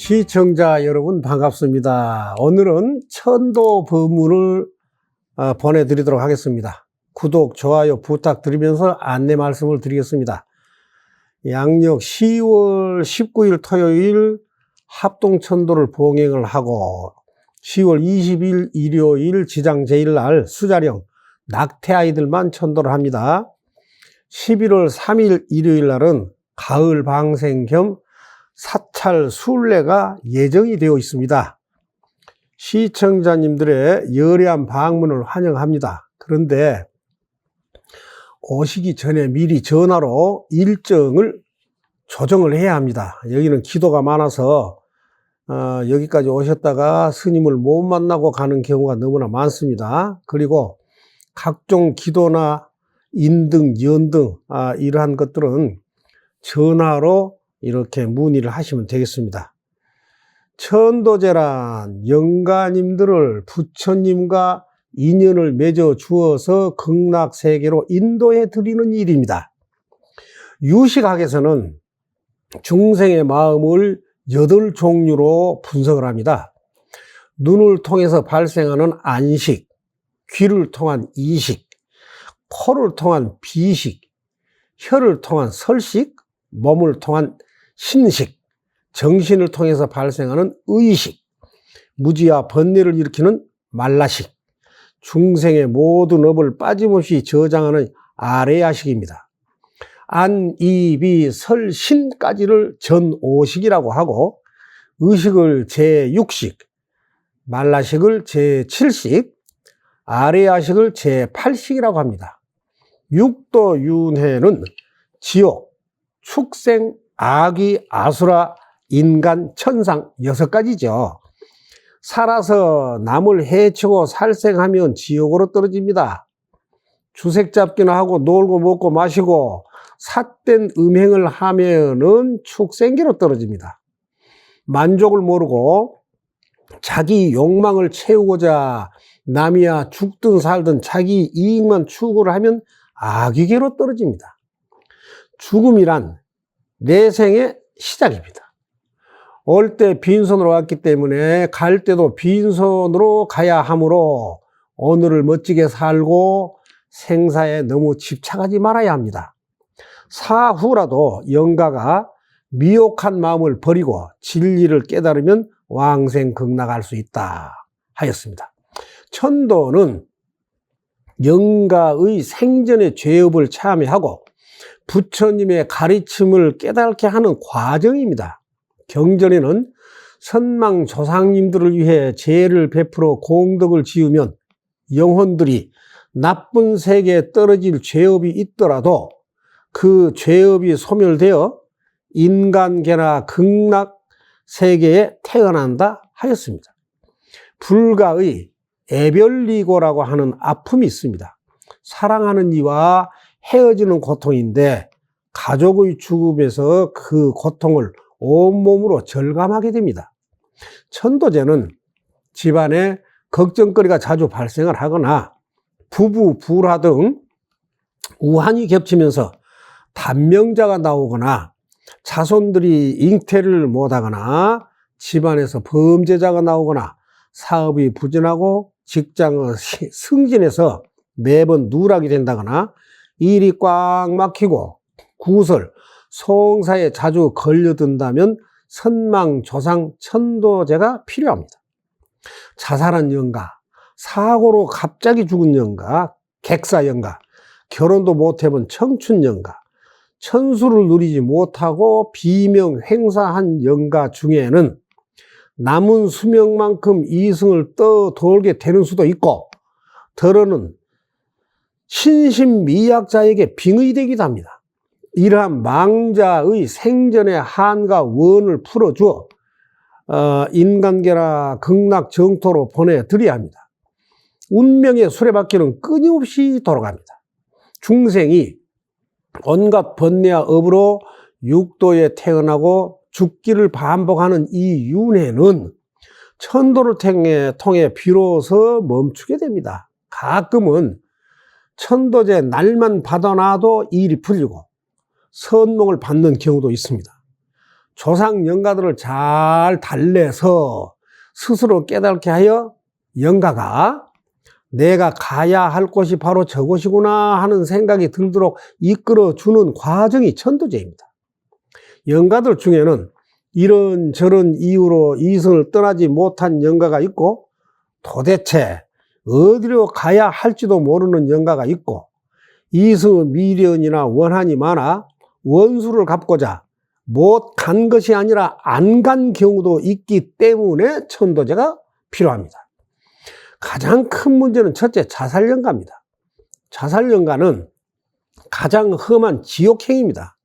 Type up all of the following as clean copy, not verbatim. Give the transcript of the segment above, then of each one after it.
시청자 여러분 반갑습니다. 오늘은 천도 법문을 보내드리도록 하겠습니다. 구독, 좋아요 부탁드리면서 안내 말씀을 드리겠습니다. 양력 10월 19일 토요일 합동천도를 봉행을 하고 10월 20일 일요일 지장제일날 수자령 낙태아이들만 천도를 합니다. 11월 3일 일요일날은 가을 방생 겸 사찰 순례가 예정이 되어 있습니다. 시청자님들의 열애한 방문을 환영합니다. 그런데 오시기 전에 미리 전화로 일정을 조정을 해야 합니다. 여기는 기도가 많아서 여기까지 오셨다가 스님을 못 만나고 가는 경우가 너무나 많습니다. 그리고 각종 기도나 인등, 연등 이러한 것들은 전화로 이렇게 문의를 하시면 되겠습니다. 천도제란 영가님들을 부처님과 인연을 맺어 주어서 극락세계로 인도해 드리는 일입니다. 유식학에서는 중생의 마음을 8종류로 분석을 합니다. 눈을 통해서 발생하는 안식, 귀를 통한 이식, 코를 통한 비식, 혀를 통한 설식, 몸을 통한 신식, 정신을 통해서 발생하는 의식, 무지와 번뇌를 일으키는 말라식, 중생의 모든 업을 빠짐없이 저장하는 아레야식입니다. 안, 이, 비, 설, 신까지를 전5식이라고 하고 의식을 제6식, 말라식을 제7식, 아레야식을 제8식이라고 합니다. 육도 윤회는 지옥, 축생, 아귀, 아수라, 인간, 천상 6가지죠. 살아서 남을 해치고 살생하면 지옥으로 떨어집니다. 주색 잡기나 하고 놀고 먹고 마시고 삿된 음행을 하면은 축생계로 떨어집니다. 만족을 모르고 자기 욕망을 채우고자 남이야 죽든 살든 자기 이익만 추구를 하면 아귀계로 떨어집니다. 죽음이란 내생의 시작입니다. 올 때 빈손으로 왔기 때문에 갈 때도 빈손으로 가야 하므로 오늘을 멋지게 살고 생사에 너무 집착하지 말아야 합니다. 사후라도 영가가 미혹한 마음을 버리고 진리를 깨달으면 왕생극락할 수 있다 하였습니다. 천도는 영가의 생전의 죄업을 참여하고 부처님의 가르침을 깨닫게 하는 과정입니다. 경전에는 선망 조상님들을 위해 죄를 베풀어 공덕을 지으면 영혼들이 나쁜 세계에 떨어질 죄업이 있더라도 그 죄업이 소멸되어 인간계나 극락 세계에 태어난다 하였습니다. 불가의 애별리고라고 하는 아픔이 있습니다. 사랑하는 이와 헤어지는 고통인데 가족의 죽음에서 그 고통을 온몸으로 절감하게 됩니다. 천도제는 집안에 걱정거리가 자주 발생을 하거나 부부, 불화 등 우환이 겹치면서 단명자가 나오거나 자손들이 잉태를 못하거나 집안에서 범죄자가 나오거나 사업이 부진하고 직장을 승진해서 매번 누락이 된다거나 일이 꽉 막히고 구설, 송사에 자주 걸려든다면 선망, 조상, 천도제가 필요합니다. 자살한 영가, 사고로 갑자기 죽은 영가, 객사 영가, 결혼도 못해본 청춘 영가, 천수를 누리지 못하고 비명 횡사한 영가 중에는 남은 수명만큼 이승을 떠돌게 되는 수도 있고 더러는 신신미약자에게 빙의되기도 합니다. 이러한 망자의 생전의 한과 원을 풀어주어 인간계나 극락 정토로 보내드려야 합니다. 운명의 수레바퀴는 끊임없이 돌아갑니다. 중생이 온갖 번뇌와 업으로 육도에 태어나고 죽기를 반복하는 이 윤회는 천도를 통해 비로소 멈추게 됩니다. 가끔은 천도제 날만 받아놔도 일이 풀리고 선몽을 받는 경우도 있습니다. 조상 영가들을 잘 달래서 스스로 깨닫게 하여 영가가 내가 가야 할 곳이 바로 저곳이구나 하는 생각이 들도록 이끌어주는 과정이 천도제입니다. 영가들 중에는 이런저런 이유로 이승을 떠나지 못한 영가가 있고, 도대체 어디로 가야 할지도 모르는 영가가 있고, 이승의 미련이나 원한이 많아 원수를 갚고자 못 간 것이 아니라 안 간 경우도 있기 때문에 천도제가 필요합니다. 가장 큰 문제는 첫째, 자살영가입니다. 자살영가는 가장 험한 지옥행입니다.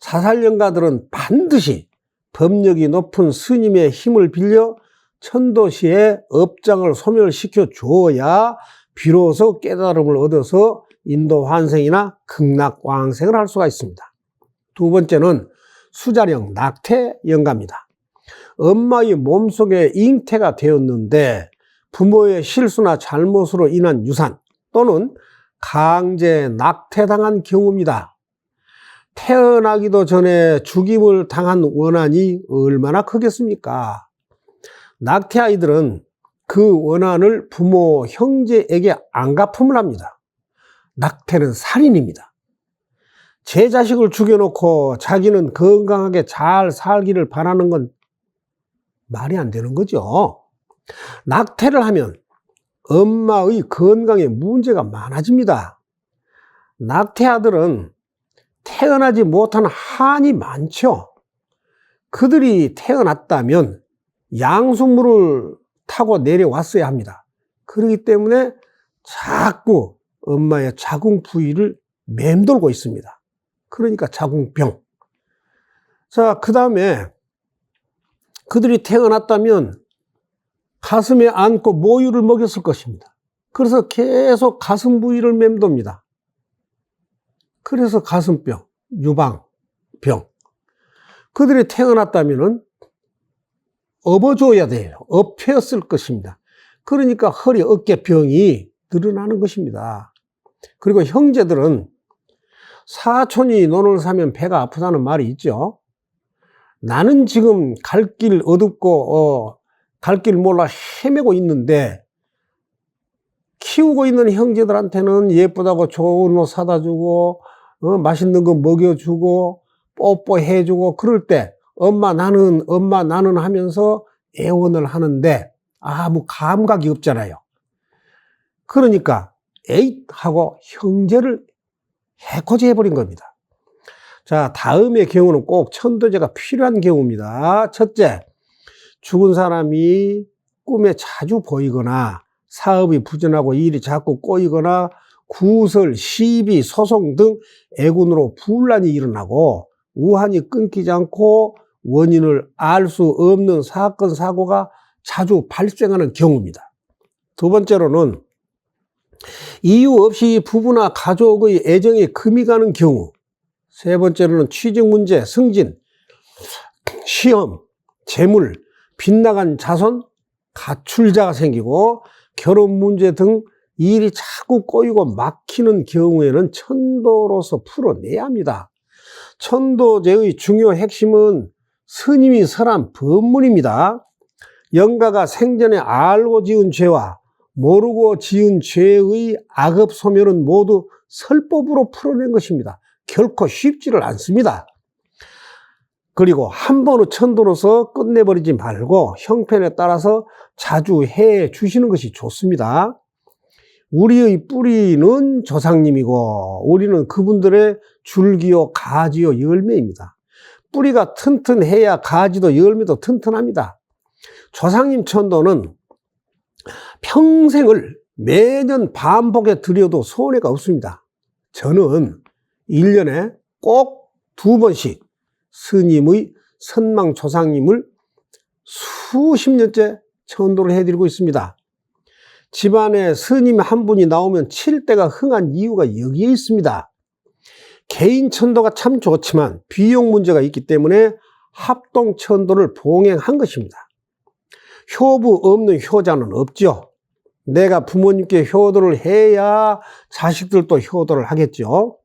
자살영가들은 반드시 법력이 높은 스님의 힘을 빌려 천도시의 업장을 소멸시켜 주어야 비로소 깨달음을 얻어서 인도 환생이나 극락왕생을 할 수가 있습니다. 두 번째는 수자령 낙태 영가입니다. 엄마의 몸속에 잉태가 되었는데 부모의 실수나 잘못으로 인한 유산 또는 강제 낙태당한 경우입니다. 태어나기도 전에 죽임을 당한 원한이 얼마나 크겠습니까? 낙태 아이들은 그 원한을 부모, 형제에게 안갚음을 합니다. 낙태는 살인입니다. 제 자식을 죽여놓고 자기는 건강하게 잘 살기를 바라는 건 말이 안 되는 거죠. 낙태를 하면 엄마의 건강에 문제가 많아집니다. 낙태 아들은 태어나지 못한 한이 많죠. 그들이 태어났다면 양수물을 타고 내려왔어야 합니다. 그렇기 때문에 자꾸 엄마의 자궁 부위를 맴돌고 있습니다. 그러니까 자궁병. 자, 그 다음에 그들이 태어났다면 가슴에 안고 모유를 먹였을 것입니다. 그래서 계속 가슴 부위를 맴돕니다. 그래서 가슴병, 유방병. 그들이 태어났다면 업어줘야 돼요. 업혔을 것입니다. 그러니까 허리, 어깨병이 늘어나는 것입니다. 그리고 형제들은 사촌이 논을 사면 배가 아프다는 말이 있죠. 나는 지금 갈 길 어둡고 갈 길 몰라 헤매고 있는데 키우고 있는 형제들한테는 예쁘다고 좋은 옷 사다 주고 맛있는 거 먹여주고 뽀뽀해주고 그럴 때 엄마 나는 하면서 애원을 하는데 아무 감각이 없잖아요. 그러니까 에잇 하고 형제를 해코지 해버린 겁니다. 자, 다음의 경우는 꼭 천도제가 필요한 경우입니다. 첫째, 죽은 사람이 꿈에 자주 보이거나 사업이 부진하고 일이 자꾸 꼬이거나 구설, 시비, 소송 등 애군으로 분란이 일어나고 우환이 끊기지 않고 원인을 알 수 없는 사건, 사고가 자주 발생하는 경우입니다. 두 번째로는 이유 없이 부부나 가족의 애정에 금이 가는 경우. 세 번째로는 취직 문제, 승진, 시험, 재물, 빗나간 자손, 가출자가 생기고 결혼 문제 등 일이 자꾸 꼬이고 막히는 경우에는 천도로서 풀어내야 합니다. 천도제의 중요 핵심은 스님이 설한 법문입니다. 영가가 생전에 알고 지은 죄와 모르고 지은 죄의 악업 소멸은 모두 설법으로 풀어낸 것입니다. 결코 쉽지를 않습니다. 그리고 한 번의 천도로서 끝내버리지 말고 형편에 따라서 자주 해 주시는 것이 좋습니다. 우리의 뿌리는 조상님이고 우리는 그분들의 줄기요 가지요 열매입니다. 뿌리가 튼튼해야 가지도 열매도 튼튼합니다. 조상님 천도는 평생을 매년 반복해 드려도 손해가 없습니다. 저는 1년에 꼭 2번씩 스님의 선망 조상님을 수십 년째 천도를 해드리고 있습니다. 집안에 스님 한 분이 나오면 칠 때가 흥한 이유가 여기에 있습니다. 개인 천도가 참 좋지만 비용 문제가 있기 때문에 합동 천도를 봉행한 것입니다. 효부 없는 효자는 없죠. 내가 부모님께 효도를 해야 자식들도 효도를 하겠죠.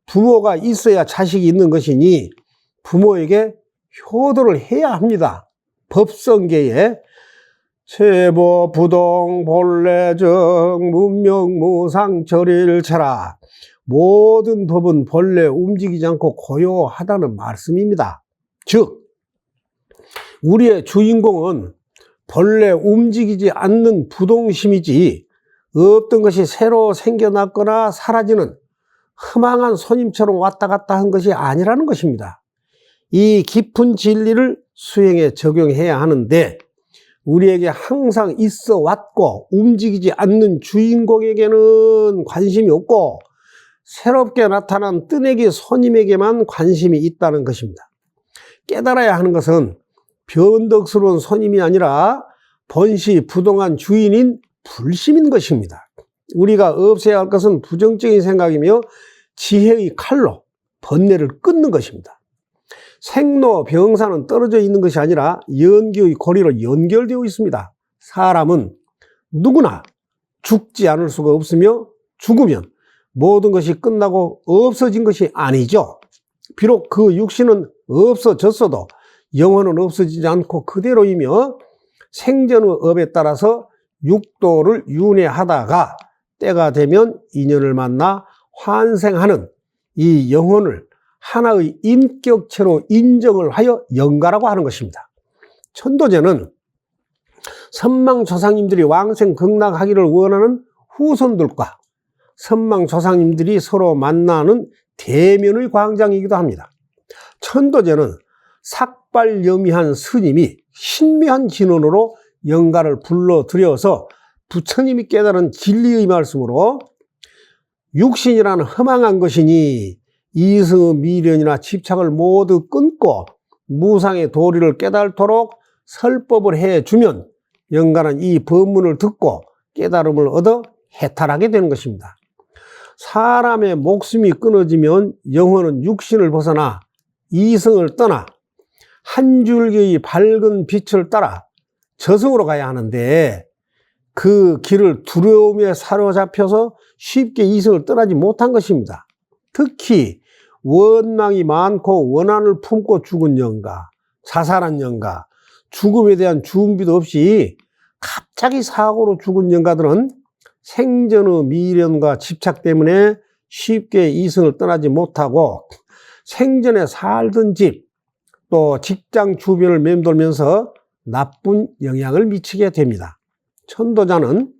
부모가 있어야 자식이 있는 것이니 부모에게 효도를 해야 합니다. 법성계에 세보 부동 본래정 문명무상철일체라, 모든 법은 본래 움직이지 않고 고요하다는 말씀입니다. 즉 우리의 주인공은 본래 움직이지 않는 부동심이지 없던 것이 새로 생겨났거나 사라지는 허망한 손님처럼 왔다 갔다 한 것이 아니라는 것입니다. 이 깊은 진리를 수행에 적용해야 하는데 우리에게 항상 있어 왔고 움직이지 않는 주인공에게는 관심이 없고 새롭게 나타난 뜨내기 손님에게만 관심이 있다는 것입니다. 깨달아야 하는 것은 변덕스러운 손님이 아니라 본시 부동한 주인인 불심인 것입니다. 우리가 없애야 할 것은 부정적인 생각이며 지혜의 칼로 번뇌를 끊는 것입니다. 생로병사는 떨어져 있는 것이 아니라 연기의 고리로 연결되어 있습니다. 사람은 누구나 죽지 않을 수가 없으며 죽으면 모든 것이 끝나고 없어진 것이 아니죠. 비록 그 육신은 없어졌어도 영혼은 없어지지 않고 그대로이며 생전의 업에 따라서 육도를 윤회하다가 때가 되면 인연을 만나 환생하는 이 영혼을 하나의 인격체로 인정을 하여 영가라고 하는 것입니다. 천도제는 선망조상님들이 왕생극락하기를 원하는 후손들과 선망조상님들이 서로 만나는 대면의 광장이기도 합니다. 천도제는 삭발염이한 스님이 신묘한 진언으로 영가를 불러들여서 부처님이 깨달은 진리의 말씀으로 육신이란 허망한 것이니 이승의 미련이나 집착을 모두 끊고 무상의 도리를 깨달도록 설법을 해주면 영가는 이 법문을 듣고 깨달음을 얻어 해탈하게 되는 것입니다. 사람의 목숨이 끊어지면 영혼은 육신을 벗어나 이승을 떠나 한 줄기의 밝은 빛을 따라 저승으로 가야 하는데 그 길을 두려움에 사로잡혀서 쉽게 이승을 떠나지 못한 것입니다. 특히 원망이 많고 원한을 품고 죽은 영가, 자살한 영가, 죽음에 대한 준비도 없이 갑자기 사고로 죽은 영가들은 생전의 미련과 집착 때문에 쉽게 이승을 떠나지 못하고 생전에 살던 집, 또 직장 주변을 맴돌면서 나쁜 영향을 미치게 됩니다. 천도자는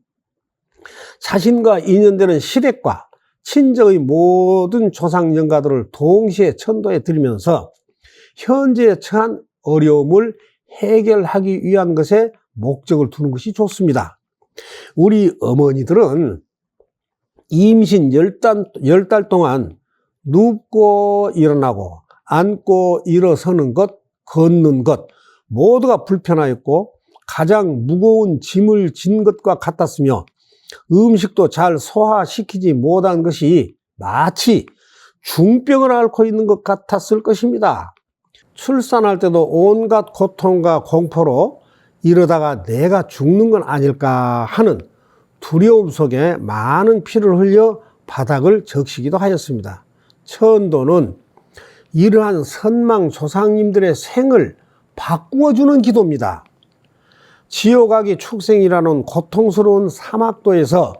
자신과 인연되는 시댁과 친정의 모든 조상 영가들을 동시에 천도에 드리면서 현재에 처한 어려움을 해결하기 위한 것에 목적을 두는 것이 좋습니다. 우리 어머니들은 임신 10달 동안 눕고 일어나고 앉고 일어서는 것, 걷는 것 모두가 불편하였고 가장 무거운 짐을 진 것과 같았으며 음식도 잘 소화시키지 못한 것이 마치 중병을 앓고 있는 것 같았을 것입니다. 출산할 때도 온갖 고통과 공포로 이러다가 내가 죽는 건 아닐까 하는 두려움 속에 많은 피를 흘려 바닥을 적시기도 하였습니다. 천도는 이러한 선망 조상님들의 생을 바꾸어주는 기도입니다. 지옥아기 축생이라는 고통스러운 사막도에서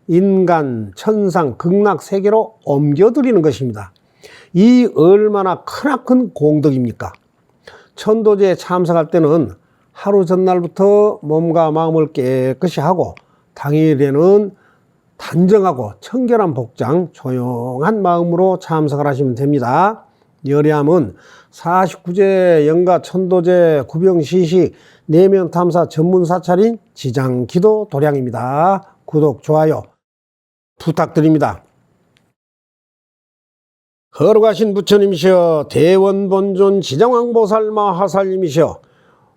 인간, 천상, 극락 세계로 옮겨드리는 것입니다. 이 얼마나 크나큰 공덕입니까? 천도제에 참석할 때는 하루 전날부터 몸과 마음을 깨끗이 하고 당일에는 단정하고 청결한 복장, 조용한 마음으로 참석을 하시면 됩니다. 열애함은 49제 영가 천도제 구병시식 내면탐사 전문사찰인 지장기도 도량입니다. 구독, 좋아요 부탁드립니다. 거룩하신 부처님이시여 대원본존 지장왕보살 마하살님이시여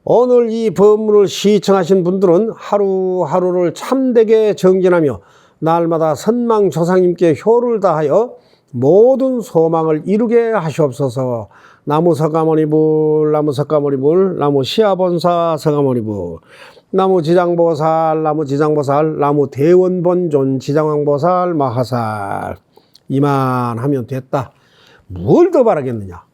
오늘 이 법문을 시청하신 분들은 하루하루를 참되게 정진하며 날마다 선망조상님께 효를 다하여 모든 소망을 이루게 하시옵소서. 나무 석가모니불, 나무 석가모니불, 나무 시아본사 석가모니불, 나무 지장보살, 나무 지장보살, 나무 대원본존 지장왕보살 마하살. 이만하면 됐다. 뭘 더 바라겠느냐.